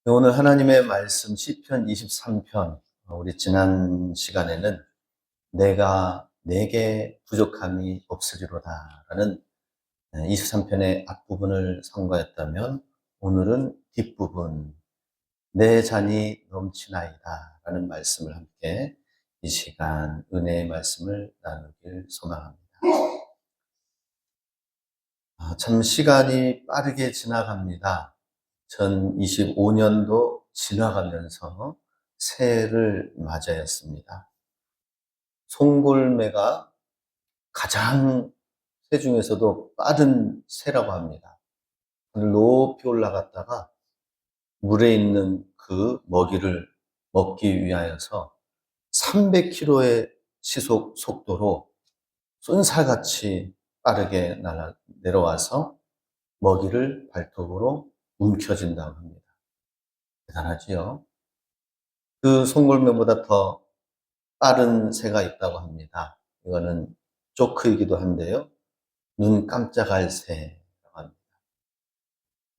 오늘 하나님의 말씀 시편 23편, 우리 지난 시간에는 내가 내게 부족함이 없으리로다라는 23편의 앞부분을 선거했다면, 오늘은 뒷부분 내 잔이 넘치나이다라는 말씀을 함께 이 시간 은혜의 말씀을 나누길 소망합니다. 참 시간이 빠르게 지나갑니다. 2025년도 지나가면서 새해를 맞이했습니다. 송골매가 가장 새 중에서도 빠른 새라고 합니다. 하늘 높이 올라갔다가 물에 있는 그 먹이를 먹기 위하여서 300km의 시속 속도로 쏜살같이 빠르게 내려와서 먹이를 발톱으로 움켜쥔다고 합니다. 대단하지요? 그 송골매보다 더 빠른 새가 있다고 합니다. 이거는 조크이기도 한데요. 눈 깜짝할 새라고 합니다.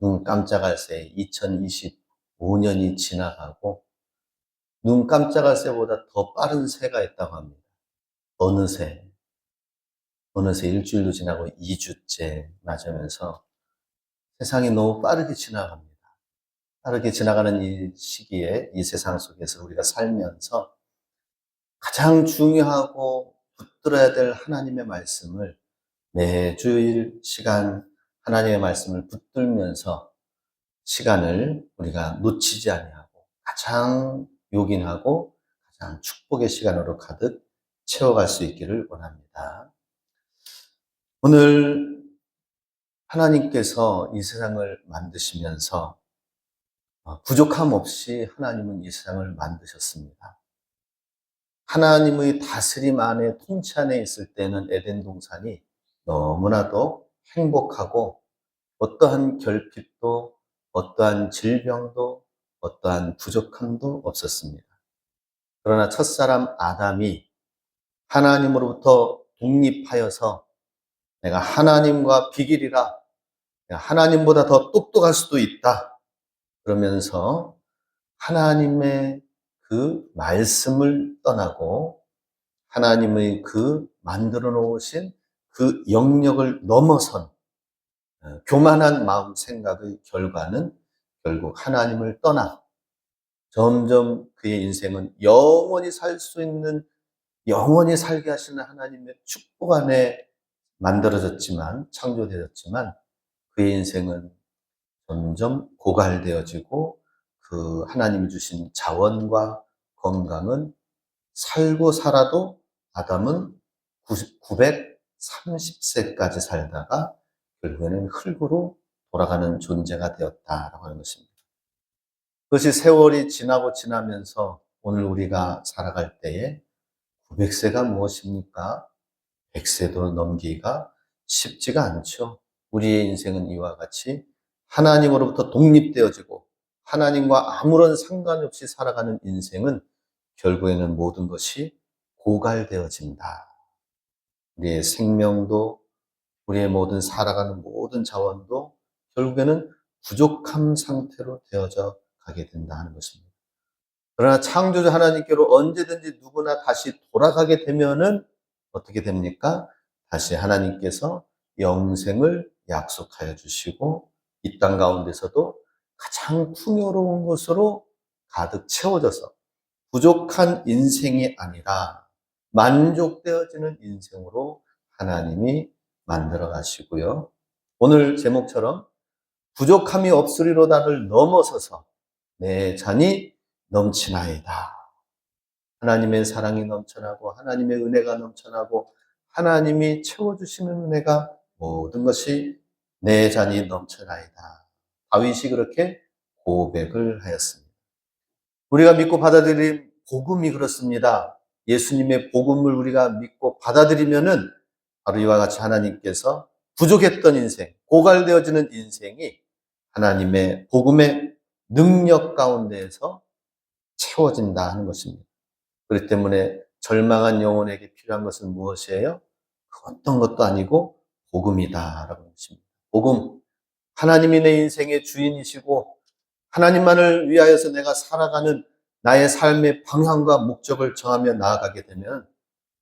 눈 깜짝할 새, 2025년이 지나가고 눈 깜짝할 새보다 더 빠른 새가 있다고 합니다. 어느새 일주일도 지나고 2주째 맞으면서 세상이 너무 빠르게 지나갑니다. 빠르게 지나가는 이 시기에, 이 세상 속에서 우리가 살면서 가장 중요하고 붙들어야 될 하나님의 말씀을 매주일 시간 하나님의 말씀을 붙들면서 시간을 우리가 놓치지 아니하고 가장 요긴하고 가장 축복의 시간으로 가득 채워갈 수 있기를 원합니다. 오늘 하나님께서 이 세상을 만드시면서 부족함 없이 하나님은 이 세상을 만드셨습니다. 하나님의 다스림 안에, 통치 안에 있을 때는 에덴 동산이 너무나도 행복하고 어떠한 결핍도, 어떠한 질병도, 어떠한 부족함도 없었습니다. 그러나 첫사람 아담이 하나님으로부터 독립하여서 내가 하나님과 비길이라, 내가 하나님보다 더 똑똑할 수도 있다, 그러면서 하나님의 그 말씀을 떠나고 하나님의 그 만들어 놓으신 그 영역을 넘어선 교만한 마음 생각의 결과는 결국 하나님을 떠나 점점 그의 인생은 영원히 살 수 있는, 영원히 살게 하시는 하나님의 축복 안에 만들어졌지만, 창조되었지만 그의 인생은 점점 고갈되어지고 그 하나님이 주신 자원과 건강은 살고 살아도 아담은 930세까지 살다가 결국에는 흙으로 돌아가는 존재가 되었다라고 하는 것입니다. 그것이 세월이 지나면서 오늘 우리가 살아갈 때에 900세가 무엇입니까? 100세도 넘기기가 쉽지가 않죠. 우리의 인생은 이와 같이 하나님으로부터 독립되어지고 하나님과 아무런 상관없이 살아가는 인생은 결국에는 모든 것이 고갈되어진다. 우리의 생명도, 우리의 모든 살아가는 모든 자원도 결국에는 부족한 상태로 되어져 가게 된다 하는 것입니다. 그러나 창조주 하나님께로 언제든지 누구나 다시 돌아가게 되면은 어떻게 됩니까? 다시 하나님께서 영생을 약속하여 주시고 이 땅 가운데서도 가장 풍요로운 것으로 가득 채워져서 부족한 인생이 아니라 만족되어지는 인생으로 하나님이 만들어 가시고요. 오늘 제목처럼 부족함이 없으리로다를 넘어서서 내 잔이 넘치나이다. 하나님의 사랑이 넘쳐나고 하나님의 은혜가 넘쳐나고 하나님이 채워주시는 은혜가 모든 것이 내 잔이 넘쳐나이다. 다윗이 그렇게 고백을 하였습니다. 우리가 믿고 받아들인 복음이 그렇습니다. 예수님의 복음을 우리가 믿고 받아들이면은 바로 이와 같이 하나님께서 부족했던 인생, 고갈되어지는 인생이 하나님의 복음의 능력 가운데에서 채워진다 하는 것입니다. 그렇기 때문에 절망한 영혼에게 필요한 것은 무엇이에요? 어떤 것도 아니고 복음이다라고 하는 것입니다. 복음, 하나님이 내 인생의 주인이시고 하나님만을 위하여서 내가 살아가는 나의 삶의 방향과 목적을 정하며 나아가게 되면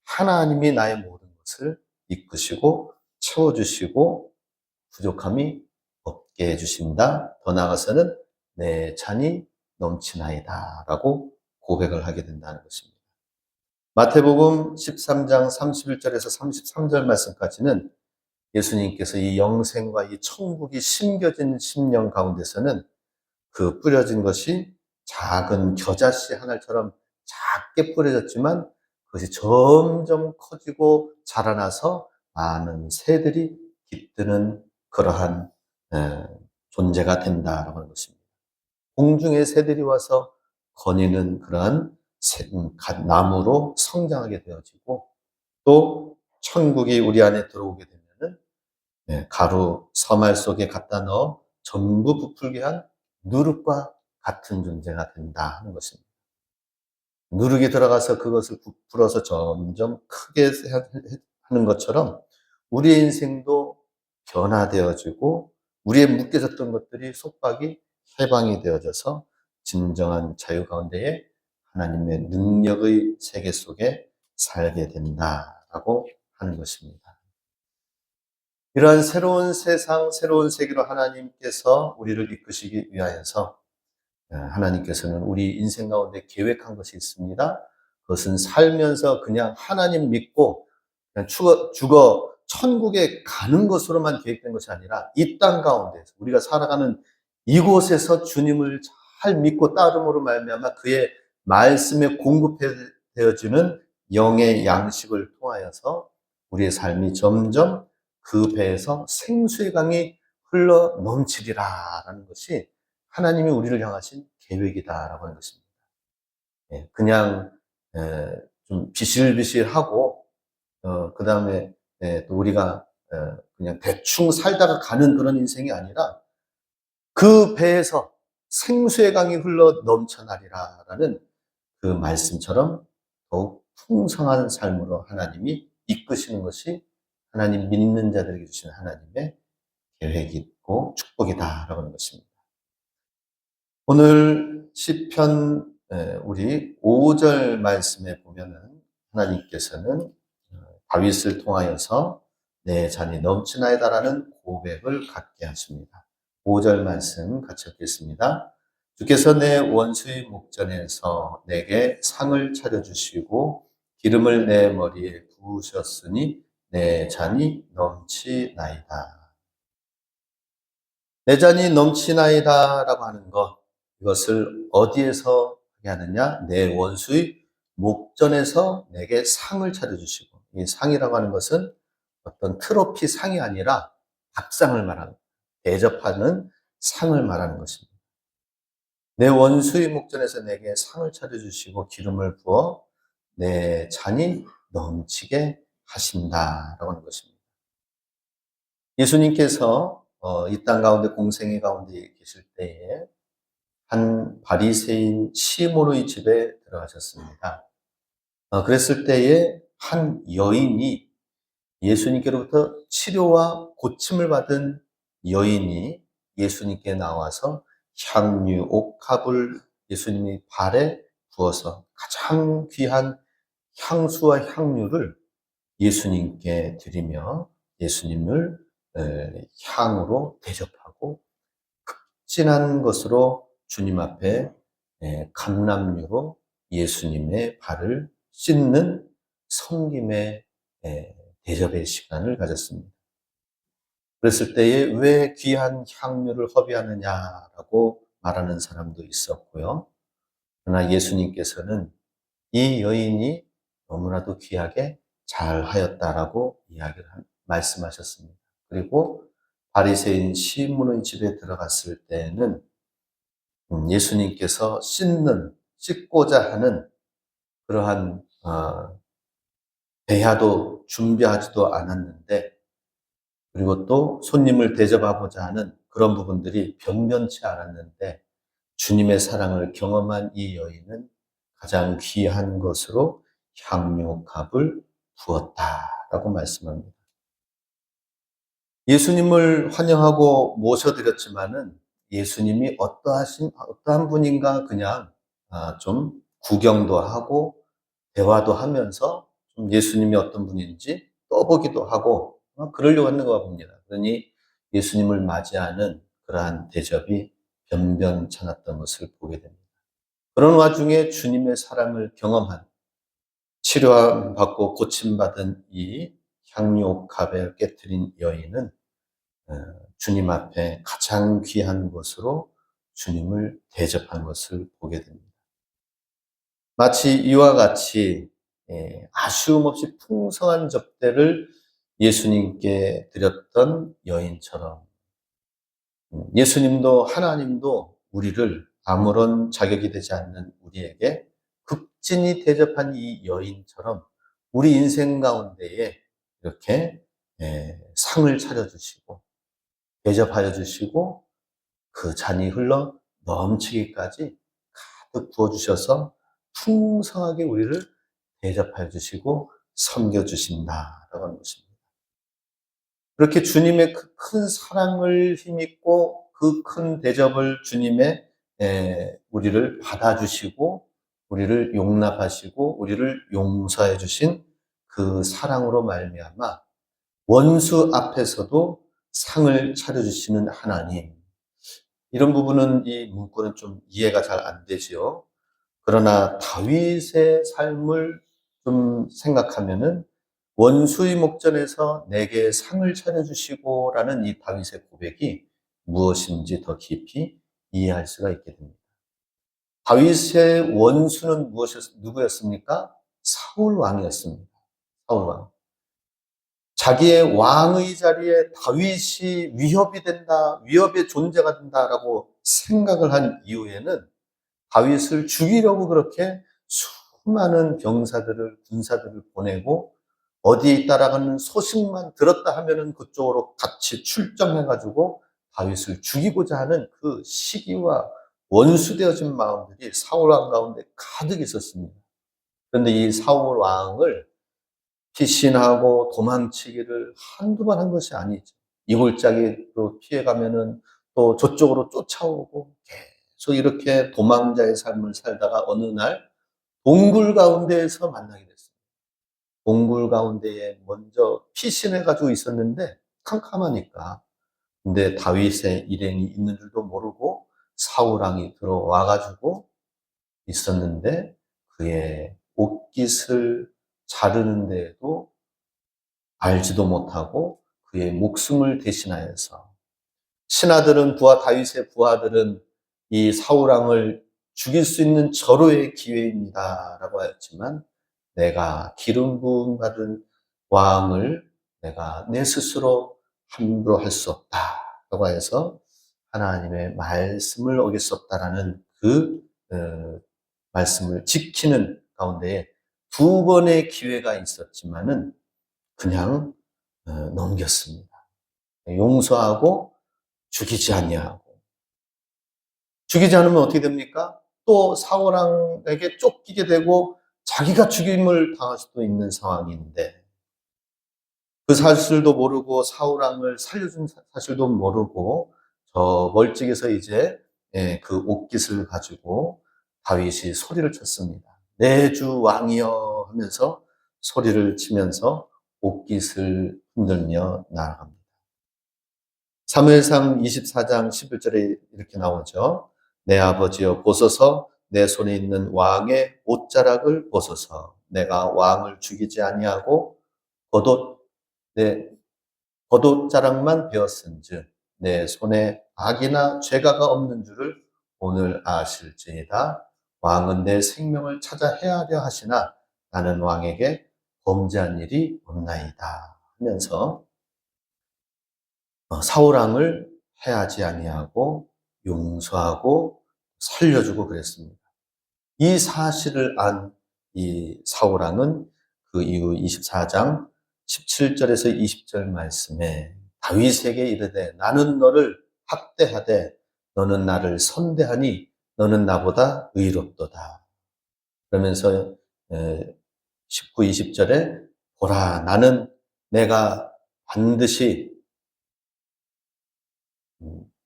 하나님이 나의 모든 것을 이끄시고 채워주시고 부족함이 없게 해주신다. 더 나아가서는 내 잔이 넘치나이다 라고 고백을 하게 된다는 것입니다. 마태복음 13장 31절에서 33절 말씀까지는 예수님께서 이 영생과 이 천국이 심겨진 심령 가운데서는 그 뿌려진 것이 작은 겨자씨 하나처럼 작게 뿌려졌지만 그것이 점점 커지고 자라나서 많은 새들이 깃드는 그러한 존재가 된다라고 하는 것입니다. 공중의 새들이 와서 거니는 그러한 나무로 성장하게 되어지고 또 천국이 우리 안에 들어오게 되면은 가루 서말 속에 갖다 넣어 전부 부풀게 한 누룩과 같은 존재가 된다 하는 것입니다. 누룩이 들어가서 그것을 부풀어서 점점 크게 하는 것처럼 우리의 인생도 변화되어지고 우리의 묶여졌던 것들이 속박이 해방이 되어져서 진정한 자유 가운데에 하나님의 능력의 세계 속에 살게 된다라고 하는 것입니다. 이러한 새로운 세상, 새로운 세계로 하나님께서 우리를 이끄시기 위하여서 하나님께서는 우리 인생 가운데 계획한 것이 있습니다. 그것은 살면서 그냥 하나님 믿고 그냥 죽어 천국에 가는 것으로만 계획된 것이 아니라 이 땅 가운데서 우리가 살아가는 이곳에서 주님을 잘 믿고 따름으로 말미암아 그의 말씀에 공급되어지는 영의 양식을 통하여서 우리의 삶이 점점 그 배에서 생수의 강이 흘러 넘치리라라는 것이 하나님이 우리를 향하신 계획이다라고 하는 것입니다. 그냥 좀 비실비실하고 그 다음에 또 우리가 그냥 대충 살다가 가는 그런 인생이 아니라 그 배에서 생수의 강이 흘러 넘쳐나리라라는 그 말씀처럼 더욱 풍성한 삶으로 하나님이 이끄시는 것이 하나님 믿는 자들에게 주시는 하나님의 계획이고 축복이다라고 하는 것입니다. 오늘 시편 우리 5절 말씀에 보면은 하나님께서는 다윗을 통하여서 내 잔이 넘치나이다라는 고백을 갖게 하십니다. 5절 말씀 같이 읽겠습니다. 주께서 내 원수의 목전에서 내게 상을 차려주시고 기름을 내 머리에 부으셨으니 내 잔이 넘치나이다. 내 잔이 넘치나이다라고 하는 것, 이것을 어디에서 하게 하느냐? 내 원수의 목전에서 내게 상을 차려주시고, 이 상이라고 하는 것은 어떤 트로피 상이 아니라 밥상을 말하는, 대접하는 상을 말하는 것입니다. 내 원수의 목전에서 내게 상을 차려주시고 기름을 부어 내 잔이 넘치게 하신다라고 하는 것입니다. 예수님께서 이 땅 가운데 공생애 가운데 계실 때에 한 바리새인 시몬의 집에 들어가셨습니다. 그랬을 때에 한 여인이 예수님께로부터 치료와 고침을 받은 여인이 예수님께 나와서 향유, 옥합을 예수님이 발에 부어서 가장 귀한 향수와 향유를 예수님께 드리며 예수님을 향으로 대접하고 진한 것으로 주님 앞에 감람유로 예수님의 발을 씻는 섬김의 대접의 시간을 가졌습니다. 그랬을 때에 왜 귀한 향유를 허비하느냐라고 말하는 사람도 있었고요. 그러나 예수님께서는 이 여인이 너무나도 귀하게 잘하였다라고 말씀하셨습니다. 그리고 바리새인 시몬의 집에 들어갔을 때는 예수님께서 씻고자 하는 그러한 대야도 준비하지도 않았는데 그리고 또 손님을 대접하고자 하는 그런 부분들이 변변치 않았는데 주님의 사랑을 경험한 이 여인은 가장 귀한 것으로 향유값을 부었다라고 말씀합니다. 예수님을 환영하고 모셔드렸지만은 예수님이 어떠한 분인가 그냥 좀 구경도 하고 대화도 하면서 좀 예수님이 어떤 분인지 떠보기도 하고 그러려고 하는 것 봅니다. 그러니 예수님을 맞이하는 그러한 대접이 변변찮았던 것을 보게 됩니다. 그런 와중에 주님의 사랑을 경험한 치료받고 고침받은 이 향유옥합을 깨뜨린 여인은 어, 주님 앞에 가장 귀한 것으로 주님을 대접한 것을 보게 됩니다. 마치 이와 같이 아쉬움 없이 풍성한 접대를 예수님께 드렸던 여인처럼 예수님도 하나님도 우리를 아무런 자격이 되지 않는 우리에게 극진히 대접한 이 여인처럼 우리 인생 가운데에 이렇게 상을 차려주시고 대접하여 주시고 그 잔이 흘러 넘치기까지 가득 부어주셔서 풍성하게 우리를 대접하여 주시고 섬겨주신다라고 하는 것입니다. 그렇게 주님의 그 큰 사랑을 힘입고 그 큰 대접을 주님의 우리를 받아주시고 우리를 용납하시고 우리를 용서해 주신 그 사랑으로 말미암아 원수 앞에서도 상을 차려주시는 하나님. 이런 부분은 이 문구는 좀 이해가 잘 안 되지요. 그러나 다윗의 삶을 좀 생각하면은 원수의 목전에서 내게 상을 차려주시고라는 이 다윗의 고백이 무엇인지 더 깊이 이해할 수가 있게 됩니다. 다윗의 원수는 누구였습니까? 사울 왕이었습니다. 사울 왕. 자기의 왕의 자리에 다윗이 위협이 된다, 위협의 존재가 된다라고 생각을 한 이후에는 다윗을 죽이려고 그렇게 수많은 병사들을, 군사들을 보내고 어디에 있다라는 소식만 들었다 하면은 그쪽으로 같이 출정해가지고 다윗을 죽이고자 하는 그 시기와 원수되어진 마음들이 사울 왕 가운데 가득 있었습니다. 그런데 이 사울 왕을 피신하고 도망치기를 한두 번 한 것이 아니죠. 이골짜기로 피해가면은 또 저쪽으로 쫓아오고 계속 이렇게 도망자의 삶을 살다가 어느 날 동굴 가운데에서 만나게 됐습니다. 동굴 가운데에 먼저 피신해가지고 있었는데 캄캄하니까. 근데 다윗의 일행이 있는 줄도 모르고 사울왕이 들어와가지고 있었는데 그의 옷깃을 자르는 데에도 알지도 못하고 그의 목숨을 대신하여서 다윗의 부하들은 이 사울왕을 죽일 수 있는 절호의 기회입니다라고 하였지만 내가 기름 부음 받은 왕을 내가 내 스스로 함부로 할 수 없다라고 해서 하나님의 말씀을 어길 수 없다라는 그 말씀을 지키는 가운데에 두 번의 기회가 있었지만은 그냥 넘겼습니다. 용서하고 죽이지 아니하고. 죽이지 않으면 어떻게 됩니까? 또 사울왕에게 쫓기게 되고 자기가 죽임을 당할 수도 있는 상황인데 그 사실도 모르고 사울왕을 살려준 사실도 모르고 저 멀찍이서 이제 그 옷깃을 가지고 다윗이 소리를 쳤습니다. 내 주 왕이여 하면서 소리를 치면서 옷깃을 흔들며 나아갑니다. 사무엘상 24장 11절에 이렇게 나오죠. 내 아버지여 보소서 내 손에 있는 왕의 옷자락을 보소서. 내가 왕을 죽이지 아니하고 내 겉옷자락만 베었은즉 내 손에 악이나 죄가가 없는 줄을 오늘 아실지이다. 왕은 내 생명을 찾아 해하려 하시나 나는 왕에게 범죄한 일이 없나이다 하면서 사울왕을 해하지 아니하고 용서하고 살려주고 그랬습니다. 이 사실을 안 이 사울왕은 그 이후 24장 17절에서 20절 말씀에 다윗에게 이르되 나는 너를 학대하되 너는 나를 선대하니 너는 나보다 의롭도다. 그러면서 19, 20절에 보라 나는 내가 반드시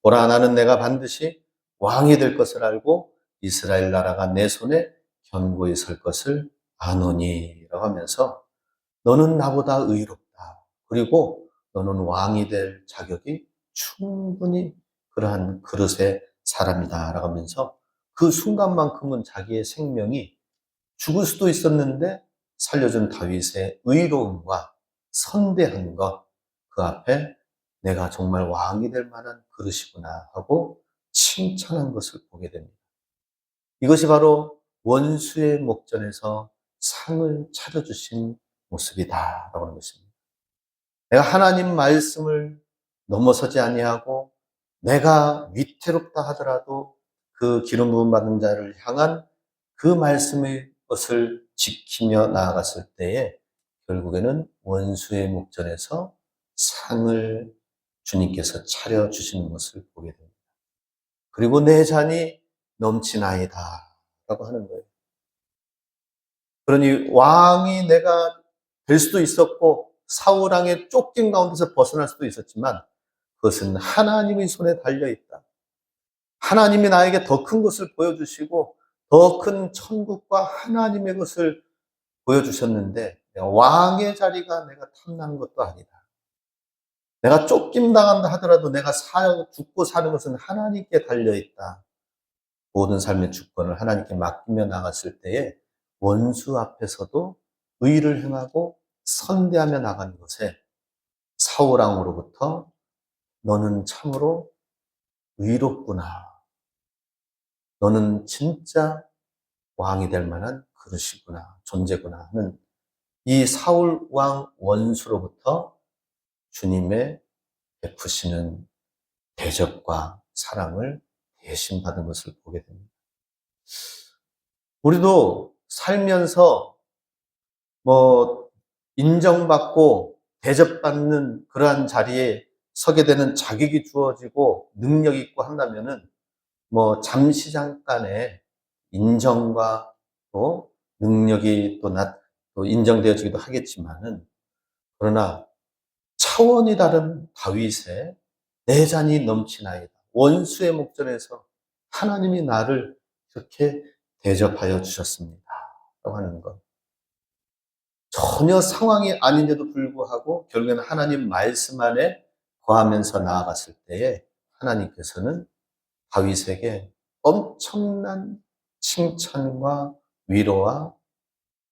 보라, 나는 내가 반드시 왕이 될 것을 알고 이스라엘 나라가 내 손에 견고히 설 것을 아노니 라고 하면서 너는 나보다 의롭다. 그리고 너는 왕이 될 자격이 충분히 그러한 그릇의 사람이다 라고 하면서 그 순간만큼은 자기의 생명이 죽을 수도 있었는데 살려준 다윗의 의로움과 선대한 것, 그 앞에 내가 정말 왕이 될 만한 그릇이구나 하고 칭찬한 것을 보게 됩니다. 이것이 바로 원수의 목전에서 상을 차려주신 모습이다라고 하는 것입니다. 내가 하나님 말씀을 넘어서지 아니하고 내가 위태롭다 하더라도 그 기름 부음 받은 자를 향한 그 말씀의 것을 지키며 나아갔을 때에 결국에는 원수의 목전에서 상을 주님께서 차려주시는 것을 보게 됩니다. 그리고 내 잔이 넘치나이다 라고 하는 거예요. 그러니 왕이 내가 될 수도 있었고 사울 왕의 쫓긴 가운데서 벗어날 수도 있었지만 그것은 하나님의 손에 달려있다. 하나님이 나에게 더 큰 것을 보여주시고 더 큰 천국과 하나님의 것을 보여주셨는데 왕의 자리가 내가 탐나는 것도 아니다. 내가 쫓김당한다 하더라도 내가 죽고 사는 것은 하나님께 달려있다. 모든 삶의 주권을 하나님께 맡기며 나갔을 때에 원수 앞에서도 의를 행하고 선대하며 나가는 것에 사울 왕으로부터 너는 참으로 의롭구나. 너는 진짜 왕이 될 만한 그릇이구나, 존재구나 하는 이 사울 왕 원수로부터 주님의 베푸시는 대접과 사랑을 대신 받은 것을 보게 됩니다. 우리도 살면서 인정받고 대접받는 그러한 자리에 서게 되는 자격이 주어지고 능력이 있고 한다면은 잠시 잠깐의 인정과 또 능력이 또 인정되어지기도 하겠지만은 그러나 차원이 다른 다윗의 내 잔이 넘치나이다. 원수의 목전에서 하나님이 나를 이렇게 대접하여 주셨습니다. 라고 하는 것. 전혀 상황이 아닌데도 불구하고 결국에는 하나님 말씀 안에 거하면서 나아갔을 때에 하나님께서는 다윗에게 엄청난 칭찬과 위로와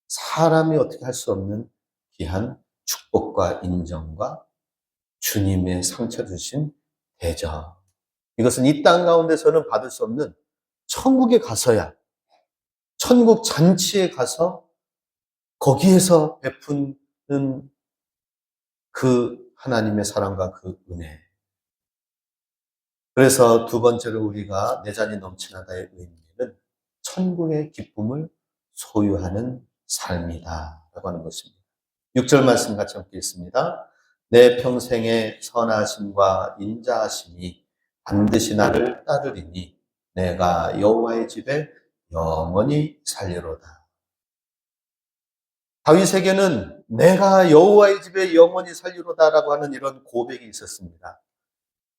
사람이 어떻게 할 수 없는 귀한 축복과 인정과 주님의 상처 주신 대접. 이것은 이 땅 가운데서는 받을 수 없는 천국에 가서야, 천국 잔치에 가서 거기에서 베푸는 그 하나님의 사랑과 그 은혜. 그래서 두 번째로 우리가 내 잔이 넘치나다의 의미는 천국의 기쁨을 소유하는 삶이다 라고 하는 것입니다. 6절 말씀 같이 함께 읽습니다. 내 평생의 선하심과 인자하심이 반드시 나를 따르리니 내가 여호와의 집에 영원히 살리로다. 다윗에게는 내가 여호와의 집에 영원히 살리로다라고 하는 이런 고백이 있었습니다.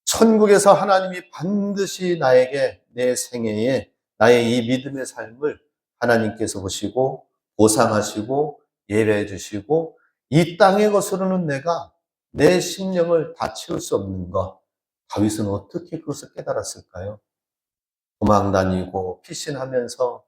천국에서 하나님이 반드시 나에게 내 생애에 나의 이 믿음의 삶을 하나님께서 보시고 보상하시고 예배해 주시고 이 땅의 것으로는 내가 내 심령을 다 채울 수 없는 것. 다윗은 어떻게 그것을 깨달았을까요? 도망다니고 피신하면서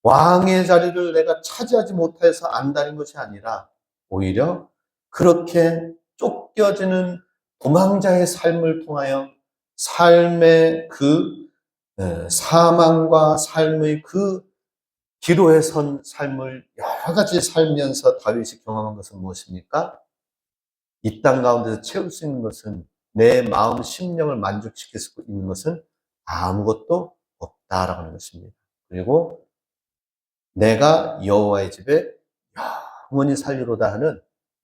왕의 자리를 내가 차지하지 못해서 안달인 것이 아니라 오히려 그렇게 쫓겨지는 도망자의 삶을 통하여 삶의 그 사망과 삶의 그 기로에 선 삶을 여러 가지 살면서 다윗이 경험한 것은 무엇입니까? 이 땅 가운데서 채울 수 있는 것은 내 마음, 심령을 만족시킬 수 있는 것은 아무것도 없다라고 하는 것입니다. 그리고 내가 여호와의 집에 영원히 살리로다 하는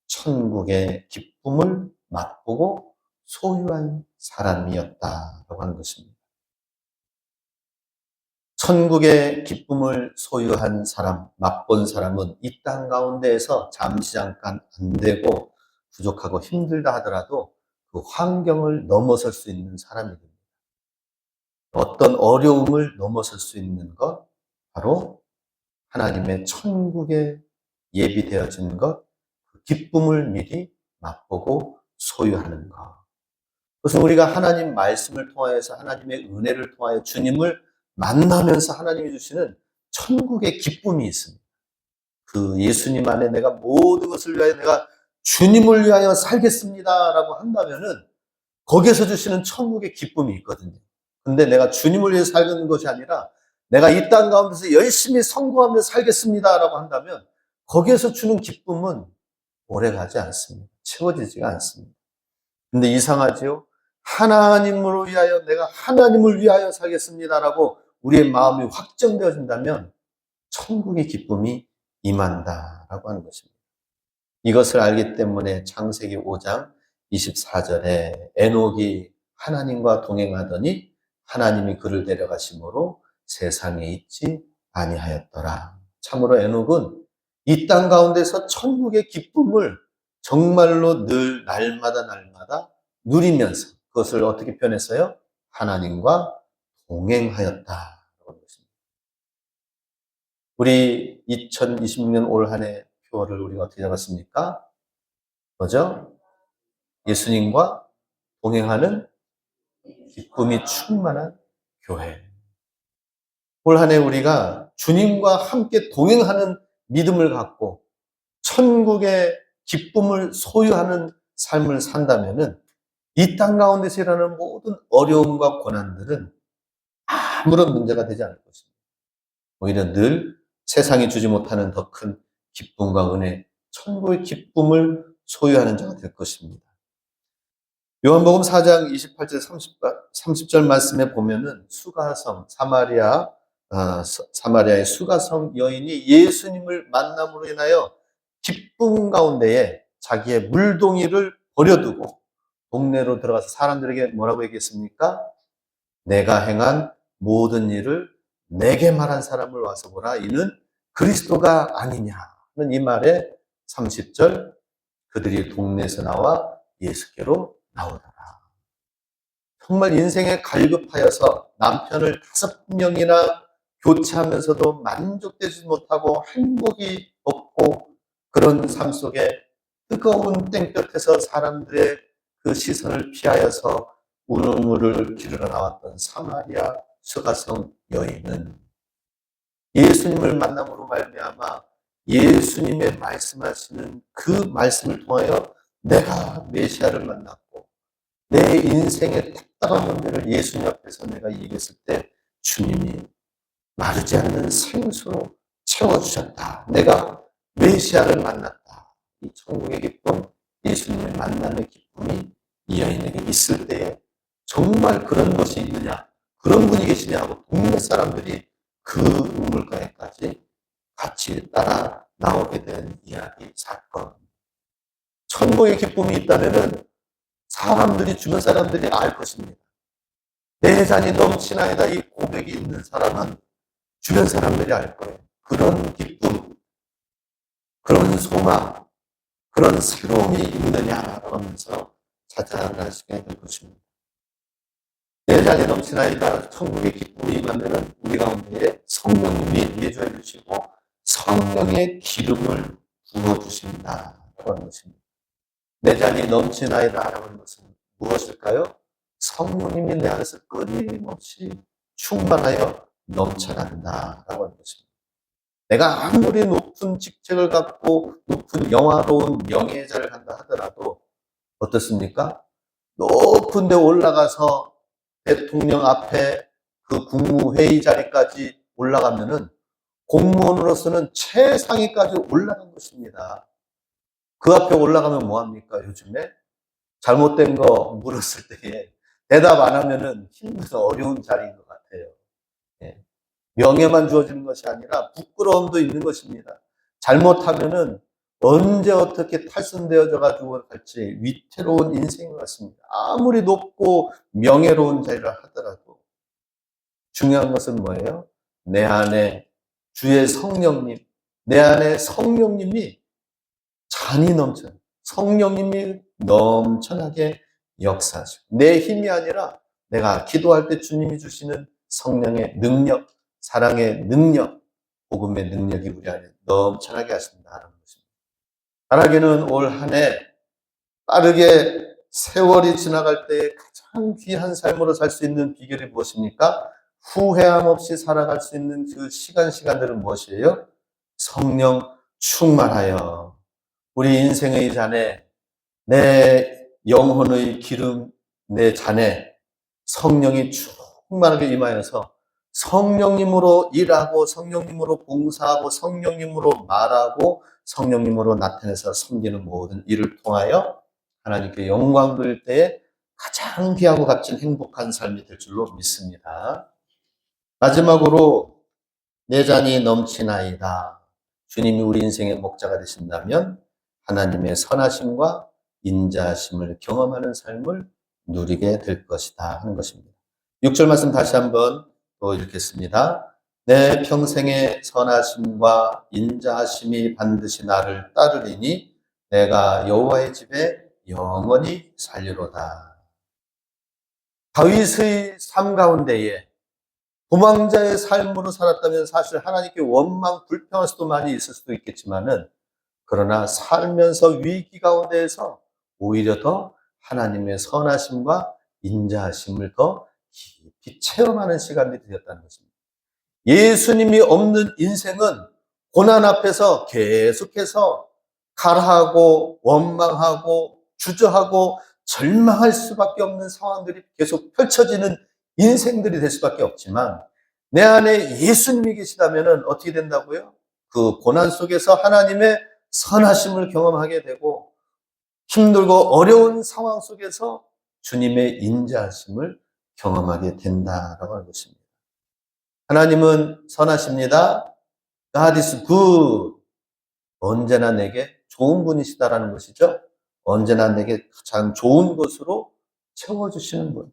천국의 기쁨을 맛보고 소유한 사람이었다라고 하는 것입니다. 천국의 기쁨을 소유한 사람, 맛본 사람은 이 땅 가운데에서 잠시 잠깐 안 되고 부족하고 힘들다 하더라도 그 환경을 넘어설 수 있는 사람이 됩니다. 어떤 어려움을 넘어설 수 있는 것, 바로 하나님의 천국에 예비되어진 것, 그 기쁨을 미리 맛보고 소유하는 것. 그것은 우리가 하나님 말씀을 통하여서 하나님의 은혜를 통하여 주님을 만나면서 하나님이 주시는 천국의 기쁨이 있습니다. 그 예수님 안에 내가 모든 것을 위하여 내가 주님을 위하여 살겠습니다라고 한다면은 거기에서 주시는 천국의 기쁨이 있거든요. 근데 내가 주님을 위해 살는 것이 아니라 내가 이 땅 가운데서 열심히 성공하며 살겠습니다라고 한다면 거기에서 주는 기쁨은 오래가지 않습니다. 채워지지가 않습니다. 근데 이상하지요? 하나님으로 위하여 내가 하나님을 위하여 살겠습니다라고 우리의 마음이 확정되어진다면 천국의 기쁨이 임한다라고 하는 것입니다. 이것을 알기 때문에 창세기 5장 24절에 에녹이 하나님과 동행하더니 하나님이 그를 데려가심으로 세상에 있지 아니하였더라. 참으로 에녹은 이 땅 가운데서 천국의 기쁨을 정말로 늘 날마다 누리면서 그것을 어떻게 표현했어요? 하나님과 동행하였다. 우리 2026년 올 한 해 표를 우리가 어떻게 잡았습니까? 뭐죠? 예수님과 동행하는 기쁨이 충만한 교회. 올 한 해 우리가 주님과 함께 동행하는 믿음을 갖고 천국의 기쁨을 소유하는 삶을 산다면은 이 땅 가운데서 일어나는 모든 어려움과 고난들은 아무런 문제가 되지 않을 것입니다. 오히려 늘 세상이 주지 못하는 더 큰 기쁨과 은혜, 천국의 기쁨을 소유하는 자가 될 것입니다. 요한복음 4장 28절 30절 말씀에 보면은 수가성 사마리아의 수가성 여인이 예수님을 만남으로 인하여 기쁨 가운데에 자기의 물동이를 버려두고 동네로 들어가서 사람들에게 뭐라고 얘기했습니까? 내가 행한 모든 일을 내게 말한 사람을 와서 보라. 이는 그리스도가 아니냐는 이 말에 30절 그들이 동네에서 나와 예수께로 나오더라. 정말 인생에 갈급하여서 남편을 5명이나 교체하면서도 만족되지 못하고 행복이 없고 그런 삶 속에 뜨거운 땡볕에서 사람들의 그 시선을 피하여서 우물을 기르러 나왔던 사마리아 수가성 여인은 예수님을 만남으로 말미암아 예수님의 말씀하시는 그 말씀을 통하여 내가 메시아를 만났고 내 인생의 답답한 문제를 예수님 앞에서 내가 얘기했을 때 주님이 마르지 않는 생수로 채워주셨다. 내가 메시아를 만났다. 이 천국의 기쁨, 예수님을 만남의 기쁨이 이 여인에게 있을 때에 정말 그런 것이 있느냐, 그런 분이 계시냐 하고 동네 사람들이 그 우물가에까지 같이 따라 나오게 된 이야기, 사건. 천국의 기쁨이 있다면은 사람들이, 주변 사람들이 알 것입니다. 내 잔이 넘치나이다 이 고백이 있는 사람은 주변 사람들이 알 거예요. 그런 기쁨, 그런 소망, 그런 새로움이 있느냐라고 하면서 찾아나시게 될 것입니다. 내 잔이 넘치나이다 천국의 기쁨이 임하면 우리 가운데 성령님이 내주해 주시고 성령의 기름을 부어주신다라고 하는 것입니다. 내 잔이 넘치나이다라고 하는 것은 무엇일까요? 성령님이 내 안에서 끊임없이 충만하여 넘쳐난다라고 하는 것입니다. 내가 아무리 높은 직책을 갖고 높은 영화로운 명예의 자를 간다 하더라도 어떻습니까? 높은 데 올라가서 대통령 앞에 그 국무회의 자리까지 올라가면은 공무원으로서는 최상위까지 올라간 것입니다. 그 앞에 올라가면 뭐합니까? 요즘에 잘못된 거 물었을 때에 대답 안 하면은 힘들어서 어려운 자리인 것 같아요. 예. 명예만 주어지는 것이 아니라 부끄러움도 있는 것입니다. 잘못하면은 언제 어떻게 탈선되어져 가지고 갈지 위태로운 인생인 것 같습니다. 아무리 높고 명예로운 자리를 하더라도 중요한 것은 뭐예요? 내 안에 주의 성령님, 내 안에 성령님이 잔이 넘쳐요. 성령님이 넘쳐나게 역사하시고 내 힘이 아니라 내가 기도할 때 주님이 주시는 성령의 능력, 사랑의 능력, 복음의 능력이 우리 안에 넘쳐나게 하신다는 것입니다. 바라기는 올 한 해 빠르게 세월이 지나갈 때 가장 귀한 삶으로 살 수 있는 비결이 무엇입니까? 후회함 없이 살아갈 수 있는 그 시간들은 무엇이에요? 성령 충만하여 우리 인생의 잔에, 내 영혼의 기름, 내 잔에 성령이 충만하게 임하여서 성령님으로 일하고 성령님으로 봉사하고 성령님으로 말하고 성령님으로 나타내서 섬기는 모든 일을 통하여 하나님께 영광 돌릴 때에 가장 귀하고 값진 행복한 삶이 될 줄로 믿습니다. 마지막으로 내 잔이 넘치나이다. 주님이 우리 인생의 목자가 되신다면 하나님의 선하심과 인자하심을 경험하는 삶을 누리게 될 것이다 하는 것입니다. 6절 말씀 다시 한번 또 읽겠습니다. 내 평생의 선하심과 인자하심이 반드시 나를 따르리니 내가 여호와의 집에 영원히 살리로다. 다윗의 삶 가운데에 도망자의 삶으로 살았다면 사실 하나님께 원망, 불평할 수도 많이 있을 수도 있겠지만은, 그러나 살면서 위기 가운데에서 오히려 더 하나님의 선하심과 인자하심을 더 깊이 체험하는 시간이 되었다는 것입니다. 예수님이 없는 인생은 고난 앞에서 계속해서 가라하고 원망하고 주저하고 절망할 수밖에 없는 상황들이 계속 펼쳐지는 인생들이 될 수밖에 없지만, 내 안에 예수님이 계시다면 어떻게 된다고요? 그 고난 속에서 하나님의 선하심을 경험하게 되고, 힘들고 어려운 상황 속에서 주님의 인자하심을 경험하게 된다라고 하는 것입니다. 하나님은 선하십니다. God is good. 언제나 내게 좋은 분이시다라는 것이죠. 언제나 내게 가장 좋은 것으로 채워주시는 분.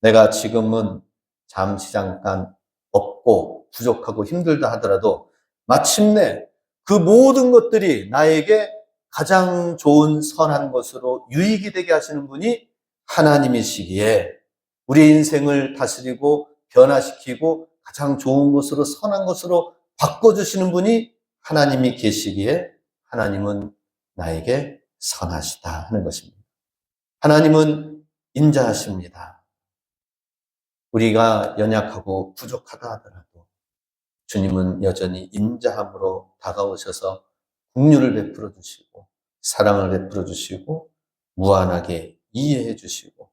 내가 지금은 잠시 잠깐 없고 부족하고 힘들다 하더라도 마침내 그 모든 것들이 나에게 가장 좋은 선한 것으로 유익이 되게 하시는 분이 하나님이시기에, 우리 인생을 다스리고 변화시키고 가장 좋은 것으로 선한 것으로 바꿔주시는 분이 하나님이 계시기에 하나님은 나에게 선하시다 하는 것입니다. 하나님은 인자하십니다. 우리가 연약하고 부족하다 하더라도 주님은 여전히 인자함으로 다가오셔서 긍휼을 베풀어 주시고 사랑을 베풀어 주시고 무한하게 이해해 주시고,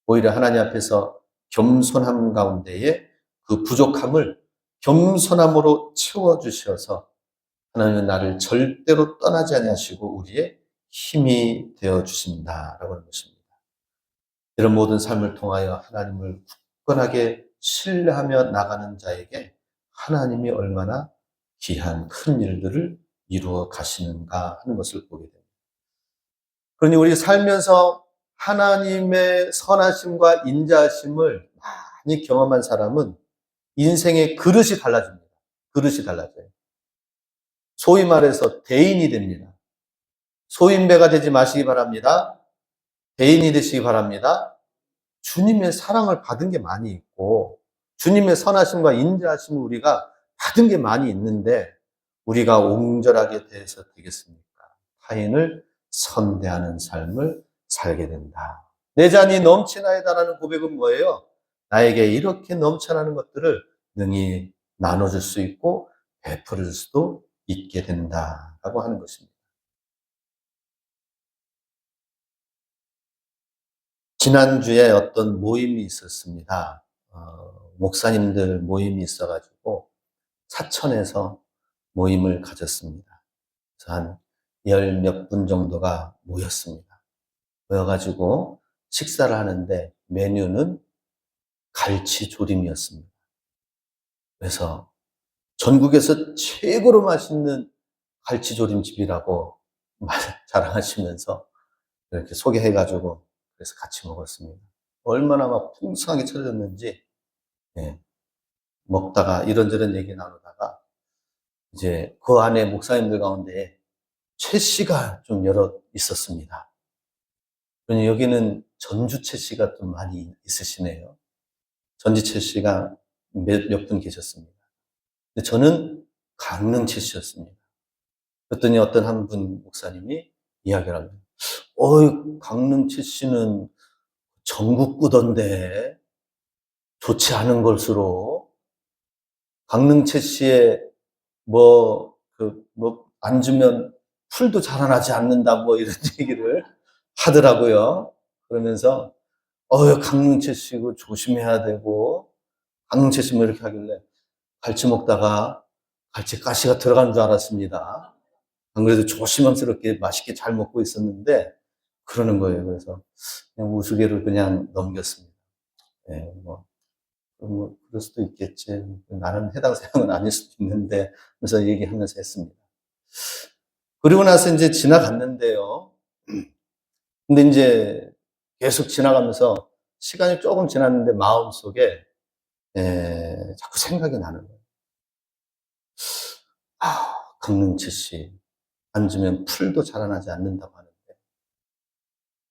오히려 하나님 앞에서 겸손함 가운데에 그 부족함을 겸손함으로 채워주셔서 하나님은 나를 절대로 떠나지 아니하시고 우리의 힘이 되어 주신다라고 하는 것입니다. 이런 모든 삶을 통하여 하나님을 굳건하게 신뢰하며 나가는 자에게 하나님이 얼마나 귀한 큰 일들을 이루어 가시는가 하는 것을 보게 됩니다. 그러니 우리 살면서 하나님의 선하심과 인자하심을 많이 경험한 사람은 인생의 그릇이 달라집니다. 그릇이 달라져요. 소위 말해서 대인이 됩니다. 소인배가 되지 마시기 바랍니다. 대인이 되시기 바랍니다. 주님의 사랑을 받은 게 많이 있고 주님의 선하심과 인자하심을 우리가 받은 게 많이 있는데, 우리가 옹졸하게 대해서 되겠습니까? 타인을 선대하는 삶을 살게 된다. 내 잔이 넘치나이다라는 고백은 뭐예요? 나에게 이렇게 넘쳐나는 것들을 능히 나눠줄 수 있고 베풀어 줄 수도 있게 된다라고 하는 것입니다. 지난주에 어떤 모임이 있었습니다. 목사님들 모임이 있어가지고 사천에서 모임을 가졌습니다. 그래서 한 열 몇 분 정도가 모였습니다. 모여가지고 식사를 하는데 메뉴는 갈치조림이었습니다. 그래서 전국에서 최고로 맛있는 갈치조림집이라고 자랑하시면서 이렇게 소개해가지고 그래서 같이 먹었습니다. 얼마나 막 풍성하게 차려졌는지, 예, 먹다가 이런저런 얘기 나누다가 이제 그 안에 목사님들 가운데 최 씨가 좀 여러 있었습니다. 그러니 여기는 전주 최 씨가 좀 많이 있으시네요. 전지채 씨가 몇 분 계셨습니다. 근데 저는 강릉 채 씨였습니다. 그랬더니 어떤 한 분 목사님이 이야기를 하면, 강릉 채 씨는 전국구던데 좋지 않은 것으로 강릉 채 씨의 안 주면 풀도 자라나지 않는다, 이런 얘기를 하더라고요. 그러면서, 강릉채 씨고 조심해야 되고, 강릉채 씨 이렇게 하길래, 갈치 먹다가 갈치 가시가 들어간 줄 알았습니다. 안 그래도 조심스럽게 맛있게 잘 먹고 있었는데, 그러는 거예요. 그래서 그냥 우스개로 그냥 넘겼습니다. 예, 그럴 수도 있겠지. 나는 해당 사항은 아닐 수도 있는데, 그래서 얘기하면서 했습니다. 그리고 나서 이제 지나갔는데요. 근데 이제 계속 지나가면서 시간이 조금 지났는데 마음속에 자꾸 생각이 나는 거예요. 강릉채 씨 앉으면 풀도 자라나지 않는다고 하는데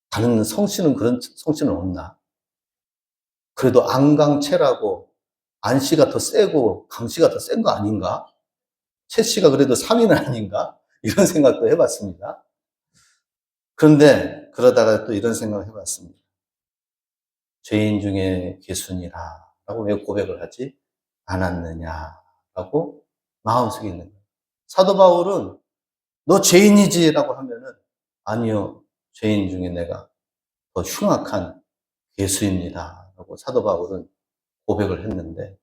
다른 성씨는 그런 성씨는 없나? 그래도 안강채라고 안씨가 더 세고 강씨가 더 센 거 아닌가? 채씨가 그래도 3위는 아닌가? 이런 생각도 해봤습니다. 그런데 그러다가 또 이런 생각을 해봤습니다. 죄인 중에 개순이라고 왜 고백을 하지 않았느냐라고 마음속에 있는 거예요. 사도 바울은 너 죄인이지라고 하면은 아니요, 죄인 중에 내가 더 흉악한 개수입니다라고 사도 바울은 고백을 했는데,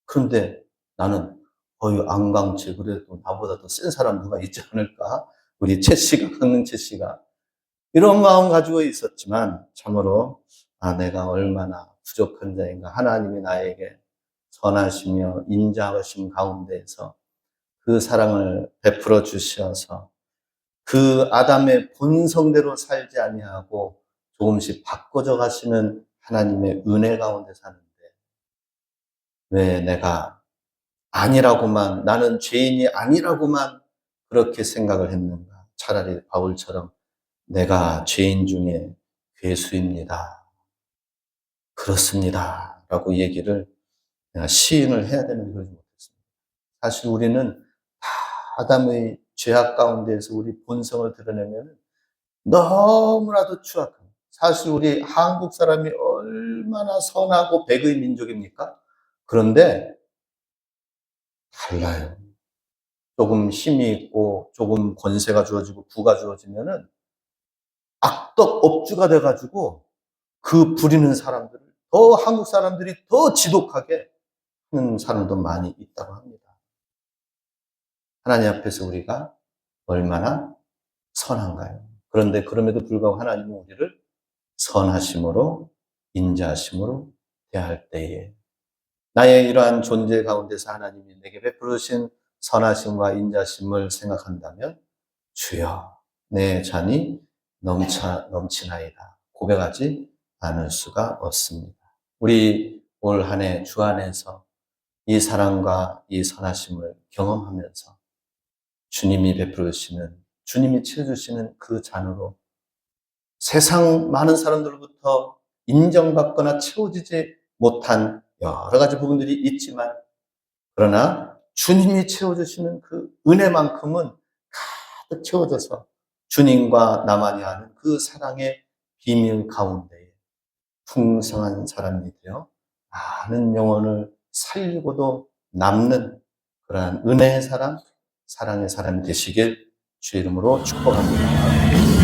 그런데 나는 안강채 그래도 나보다 더 센 사람 누가 있지 않을까? 우리 채 씨가, 강릉 채 씨가 이런 마음 가지고 있었지만 참으로 내가 얼마나 부족한 자인가. 하나님이 나에게 선하시며 인자하신 가운데에서 그 사랑을 베풀어 주셔서 그 아담의 본성대로 살지 아니하고 조금씩 바꿔져 가시는 하나님의 은혜 가운데 사는데 왜 내가 아니라고만, 나는 죄인이 아니라고만 그렇게 생각을 했는가. 차라리 바울처럼 내가 죄인 중에 괴수입니다. 그렇습니다. 라고 얘기를 내가 시인을 해야 되는데 그러지 못했습니다. 사실 우리는 다 아담의 죄악 가운데에서 우리 본성을 드러내면 너무나도 추악합니다. 사실 우리 한국 사람이 얼마나 선하고 백의 민족입니까? 그런데 달라요. 조금 힘이 있고 조금 권세가 주어지고 부가 주어지면은 악덕 업주가 돼가지고 그 부리는 사람들을 더 한국 사람들이 더 지독하게 하는 사람도 많이 있다고 합니다. 하나님 앞에서 우리가 얼마나 선한가요? 그런데 그럼에도 불구하고 하나님은 우리를 선하심으로 인자하심으로 대할 때에 나의 이러한 존재 가운데서 하나님이 내게 베풀으신 선하심과 인자심을 생각한다면 주여 내 잔이 넘치나이다 고백하지 않을 수가 없습니다. 우리 올 한 해 주 안에서 이 사랑과 이 선하심을 경험하면서 주님이 베풀으시는, 주님이 채워주시는 그 잔으로 세상 많은 사람들로부터 인정받거나 채워지지 못한 여러 가지 부분들이 있지만 그러나 주님이 채워주시는 그 은혜만큼은 가득 채워져서 주님과 나만이 아는 그 사랑의 비밀 가운데에 풍성한 사람이 되어 많은 영혼을 살리고도 남는 그러한 은혜의 사람, 사랑의 사람이 되시길 주의 이름으로 축복합니다.